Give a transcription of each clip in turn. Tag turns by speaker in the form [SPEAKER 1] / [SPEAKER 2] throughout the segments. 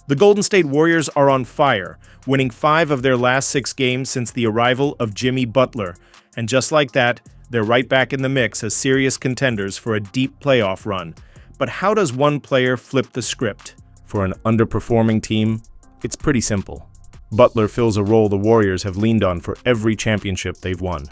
[SPEAKER 1] The Golden State Warriors are on fire, winning 5 of their last 6 games since the arrival of Jimmy Butler. And just like that, they're right back in the mix as serious contenders for a deep playoff run. But how does one player flip the script? For an underperforming team, it's pretty simple. Butler fills a role the Warriors have leaned on for every championship they've won.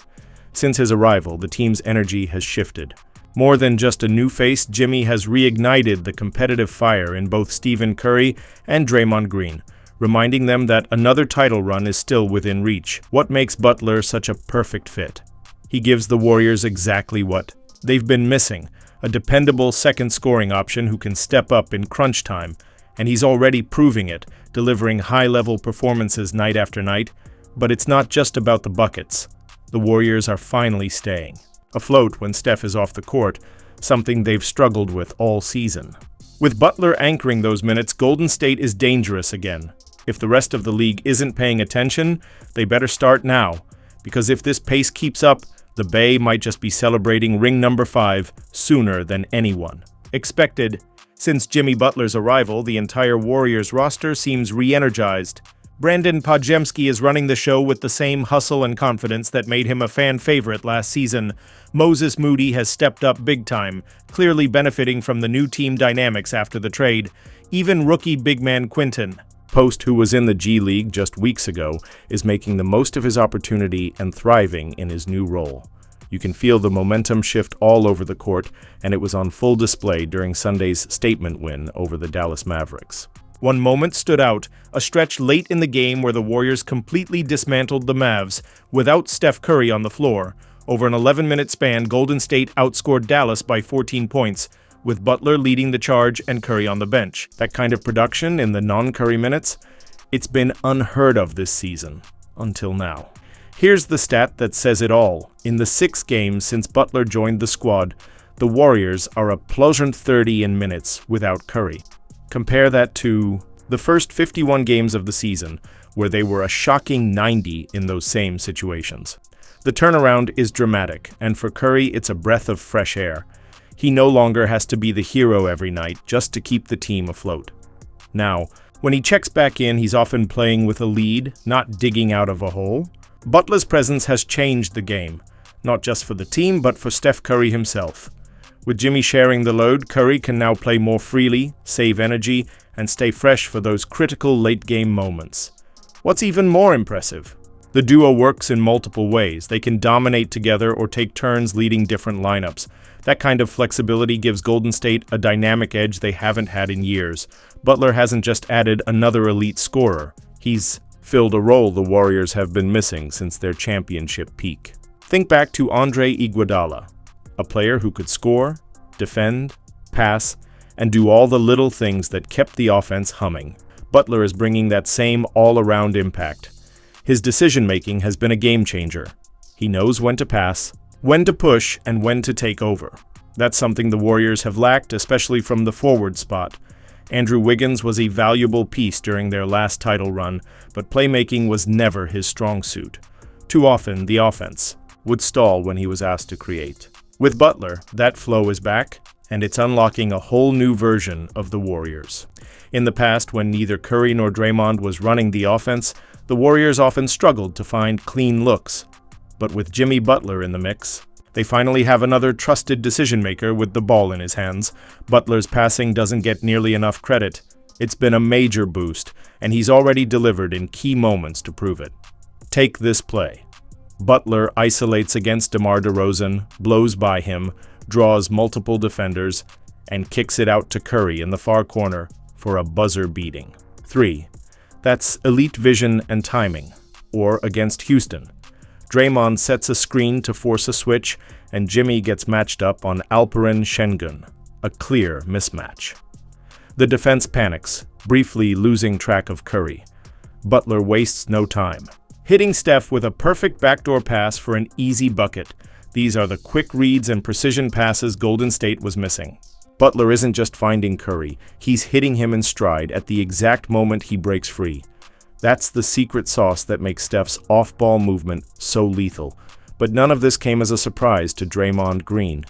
[SPEAKER 1] Since his arrival, the team's energy has shifted. More than just a new face, Jimmy has reignited the competitive fire in both Stephen Curry and Draymond Green, reminding them that another title run is still within reach. What makes Butler such a perfect fit? He gives the Warriors exactly what they've been missing, a dependable second scoring option who can step up in crunch time, and he's already proving it, delivering high-level performances night after night. But it's not just about the buckets. The Warriors are finally staying afloat when Steph is off the court, something they've struggled with all season. With Butler anchoring those minutes, Golden State is dangerous again. If the rest of the league isn't paying attention, they better start now, because if this pace keeps up, the Bay might just be celebrating ring number 5 sooner than anyone expected. Since Jimmy Butler's arrival, the entire Warriors roster seems re-energized. Brandon Podziemski is running the show with the same hustle and confidence that made him a fan favorite last season. Moses Moody has stepped up big time, clearly benefiting from the new team dynamics after the trade. Even rookie big man Quinton Post, who was in the G League just weeks ago, is making the most of his opportunity and thriving in his new role. You can feel the momentum shift all over the court, and it was on full display during Sunday's statement win over the Dallas Mavericks. One moment stood out, a stretch late in the game where the Warriors completely dismantled the Mavs without Steph Curry on the floor. Over an 11-minute span, Golden State outscored Dallas by 14 points, with Butler leading the charge and Curry on the bench. That kind of production in the non-Curry minutes, it's been unheard of this season, until now. Here's the stat that says it all. In the 6 games since Butler joined the squad, the Warriors are a pleasant 30 in minutes without Curry. Compare that to the first 51 games of the season, where they were a shocking 90 in those same situations. The turnaround is dramatic, and for Curry, it's a breath of fresh air. He no longer has to be the hero every night just to keep the team afloat. Now, when he checks back in, he's often playing with a lead, not digging out of a hole. Butler's presence has changed the game, not just for the team, but for Steph Curry himself. With Jimmy sharing the load, Curry can now play more freely, save energy, and stay fresh for those critical late-game moments. What's even more impressive? The duo works in multiple ways. They can dominate together or take turns leading different lineups. That kind of flexibility gives Golden State a dynamic edge they haven't had in years. Butler hasn't just added another elite scorer. He's filled a role the Warriors have been missing since their championship peak. Think back to Andre Iguodala, a player who could score, defend, pass, and do all the little things that kept the offense humming. Butler is bringing that same all-around impact. His decision-making has been a game-changer. He knows when to pass, when to push, and when to take over. That's something the Warriors have lacked, especially from the forward spot. Andrew Wiggins was a valuable piece during their last title run, but playmaking was never his strong suit. Too often, the offense would stall when he was asked to create. With Butler, that flow is back, and it's unlocking a whole new version of the Warriors. In the past, when neither Curry nor Draymond was running the offense, the Warriors often struggled to find clean looks. But with Jimmy Butler in the mix, they finally have another trusted decision-maker with the ball in his hands. Butler's passing doesn't get nearly enough credit. It's been a major boost, and he's already delivered in key moments to prove it. Take this play. Butler isolates against DeMar DeRozan, blows by him, draws multiple defenders, and kicks it out to Curry in the far corner for a buzzer beating. 3. That's elite vision and timing. Or against Houston, Draymond sets a screen to force a switch, and Jimmy gets matched up on Alperen Şengün, a clear mismatch. The defense panics, briefly losing track of Curry. Butler wastes no time, hitting Steph with a perfect backdoor pass for an easy bucket. These are the quick reads and precision passes Golden State was missing. Butler isn't just finding Curry, he's hitting him in stride at the exact moment he breaks free. That's the secret sauce that makes Steph's off-ball movement so lethal. But none of this came as a surprise to Draymond Green.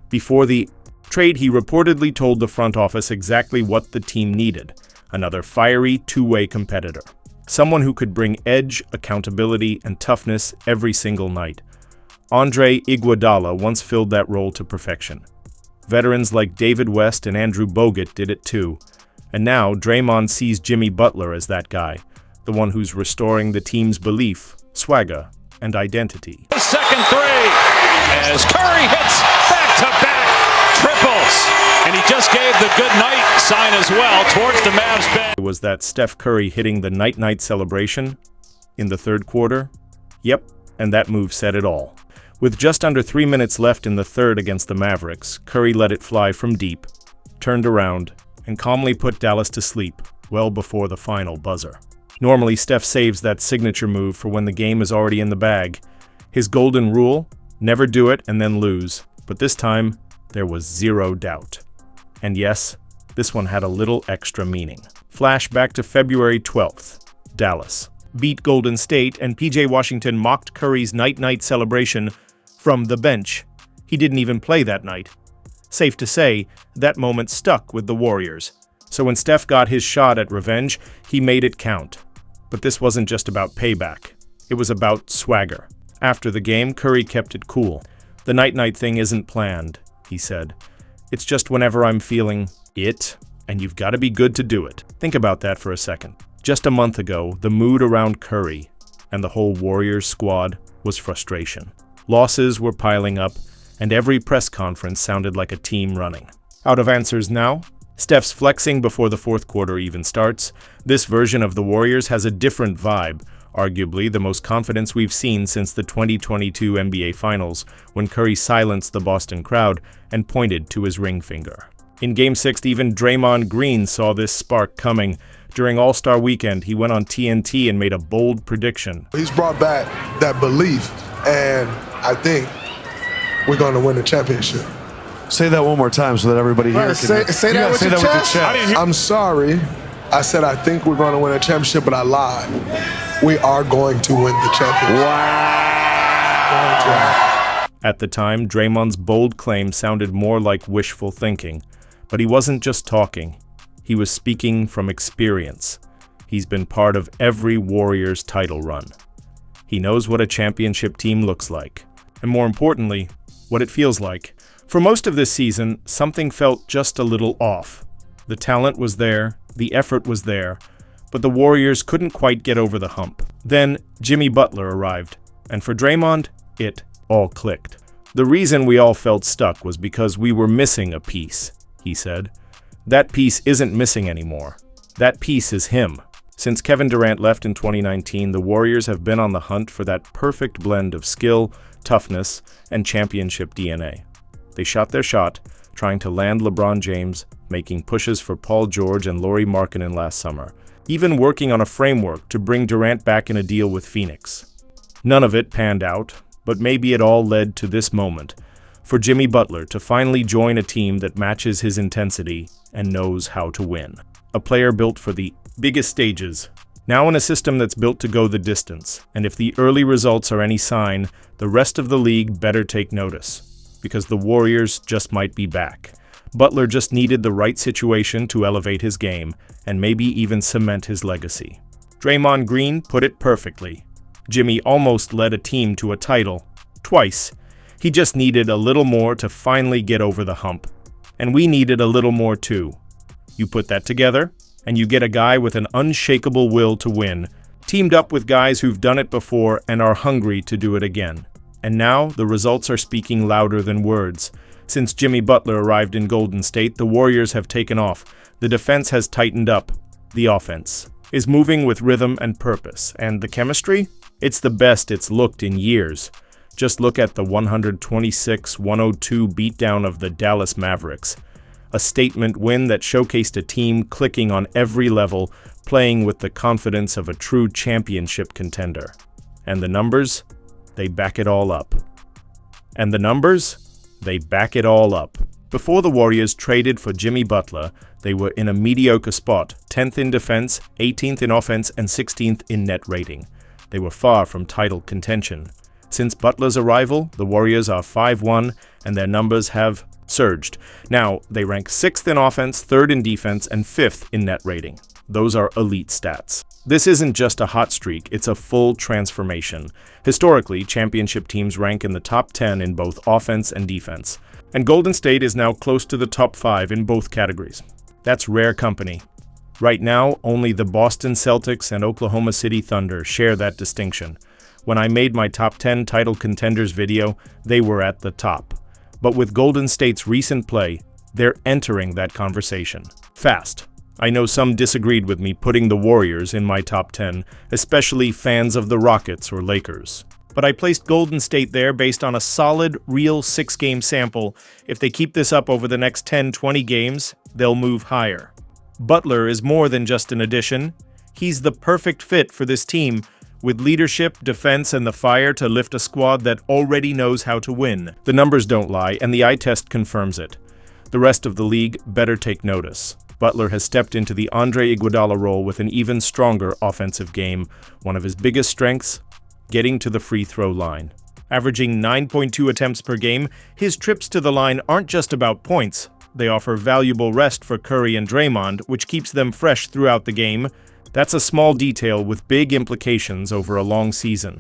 [SPEAKER 1] Before the trade, he reportedly told the front office exactly what the team needed: another fiery two-way competitor. Someone who could bring edge, accountability, and toughness every single night. Andre Iguodala once filled that role to perfection. Veterans like David West and Andrew Bogut did it too. And now Draymond sees Jimmy Butler as that guy, the one who's restoring the team's belief, swagger, and identity.
[SPEAKER 2] The second three, as Curry hits back-to-back triples. And he just gave the good night sign as well towards the Mavs bench.
[SPEAKER 1] Was that Steph Curry hitting the night-night celebration in the third quarter? Yep, and that move said it all. With just under 3 minutes left in the third against the Mavericks, Curry let it fly from deep, turned around, and calmly put Dallas to sleep well before the final buzzer. Normally, Steph saves that signature move for when the game is already in the bag. His golden rule, never do it and then lose. But this time, there was zero doubt. And yes, this one had a little extra meaning. Flash back to February 12th, Dallas beat Golden State, and PJ Washington mocked Curry's night-night celebration from the bench. He didn't even play that night. Safe to say, that moment stuck with the Warriors. So when Steph got his shot at revenge, he made it count. But this wasn't just about payback. It was about swagger. After the game, Curry kept it cool. "The night-night thing isn't planned," he said. "It's just whenever I'm feeling it, and you've got to be good to do it." Think about that for a second. Just a month ago, the mood around Curry and the whole Warriors squad was frustration. Losses were piling up, and every press conference sounded like a team running. Out of answers now? Steph's flexing before the fourth quarter even starts. This version of the Warriors has a different vibe, arguably the most confidence we've seen since the 2022 NBA Finals, when Curry silenced the Boston crowd and pointed to his ring finger. In Game 6, even Draymond Green saw this spark coming. During All-Star Weekend, he went on TNT and made a bold prediction.
[SPEAKER 3] He's brought back that belief, and I think we're going to win the championship.
[SPEAKER 4] Say that one more time so that everybody here can
[SPEAKER 3] say that with your chest. I'm sorry. I said I think we're going to win a championship, but I lied. We are going to win the championship.
[SPEAKER 4] Wow.
[SPEAKER 1] At the time, Draymond's bold claim sounded more like wishful thinking. But he wasn't just talking. He was speaking from experience. He's been part of every Warriors title run. He knows what a championship team looks like. And more importantly, what it feels like. For most of this season, something felt just a little off. The talent was there, the effort was there, but the Warriors couldn't quite get over the hump. Then Jimmy Butler arrived, and for Draymond, it all clicked. "The reason we all felt stuck was because we were missing a piece," he said. "That piece isn't missing anymore. That piece is him." Since Kevin Durant left in 2019, the Warriors have been on the hunt for that perfect blend of skill, toughness, and championship DNA. They shot their shot, trying to land LeBron James, making pushes for Paul George and Lauri Markkanen last summer, even working on a framework to bring Durant back in a deal with Phoenix. None of it panned out, but maybe it all led to this moment, for Jimmy Butler to finally join a team that matches his intensity and knows how to win. A player built for the biggest stages, now in a system that's built to go the distance. And if the early results are any sign, the rest of the league better take notice, because the Warriors just might be back. Butler just needed the right situation to elevate his game, and maybe even cement his legacy. Draymond Green put it perfectly. Jimmy almost led a team to a title, twice. He just needed a little more to finally get over the hump. And we needed a little more too. You put that together, and you get a guy with an unshakable will to win, teamed up with guys who've done it before and are hungry to do it again. And now, the results are speaking louder than words. Since Jimmy Butler arrived in Golden State, the Warriors have taken off. The defense has tightened up. The offense is moving with rhythm and purpose. And the chemistry? It's the best it's looked in years. Just look at the 126-102 beatdown of the Dallas Mavericks. A statement win that showcased a team clicking on every level, playing with the confidence of a true championship contender. And the numbers? They back it all up. And the numbers? They back it all up. Before the Warriors traded for Jimmy Butler, they were in a mediocre spot, 10th in defense, 18th in offense, and 16th in net rating. They were far from title contention. Since Butler's arrival, the Warriors are 5-1, and their numbers have surged. Now, they rank 6th in offense, 3rd in defense, and 5th in net rating. Those are elite stats. This isn't just a hot streak, it's a full transformation. Historically, championship teams rank in the top 10 in both offense and defense. And Golden State is now close to the top 5 in both categories. That's rare company. Right now, only the Boston Celtics and Oklahoma City Thunder share that distinction. When I made my top 10 title contenders video, they were at the top. But with Golden State's recent play, they're entering that conversation. Fast. I know some disagreed with me putting the Warriors in my top 10, especially fans of the Rockets or Lakers. But I placed Golden State there based on a solid, real 6-game sample. If they keep this up over the next 10-20 games, they'll move higher. Butler is more than just an addition. He's the perfect fit for this team, with leadership, defense, and the fire to lift a squad that already knows how to win. The numbers don't lie, and the eye test confirms it. The rest of the league better take notice. Butler has stepped into the Andre Iguodala role with an even stronger offensive game. One of his biggest strengths, getting to the free throw line. Averaging 9.2 attempts per game, his trips to the line aren't just about points. They offer valuable rest for Curry and Draymond, which keeps them fresh throughout the game. That's a small detail with big implications over a long season.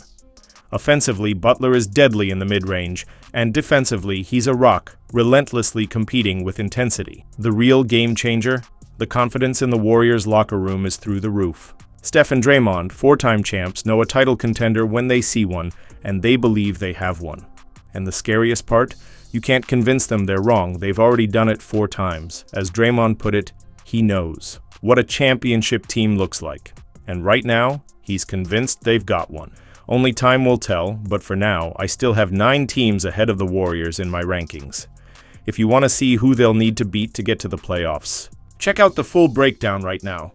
[SPEAKER 1] Offensively, Butler is deadly in the mid-range, and defensively, he's a rock, relentlessly competing with intensity. The real game changer? The confidence in the Warriors' locker room is through the roof. Steph and Draymond, 4-time champs, know a title contender when they see one, and they believe they have one. And the scariest part? You can't convince them they're wrong. They've already done it 4 times. As Draymond put it, he knows what a championship team looks like. And right now, he's convinced they've got one. Only time will tell, but for now, I still have 9 teams ahead of the Warriors in my rankings. If you want to see who they'll need to beat to get to the playoffs, check out the full breakdown right now.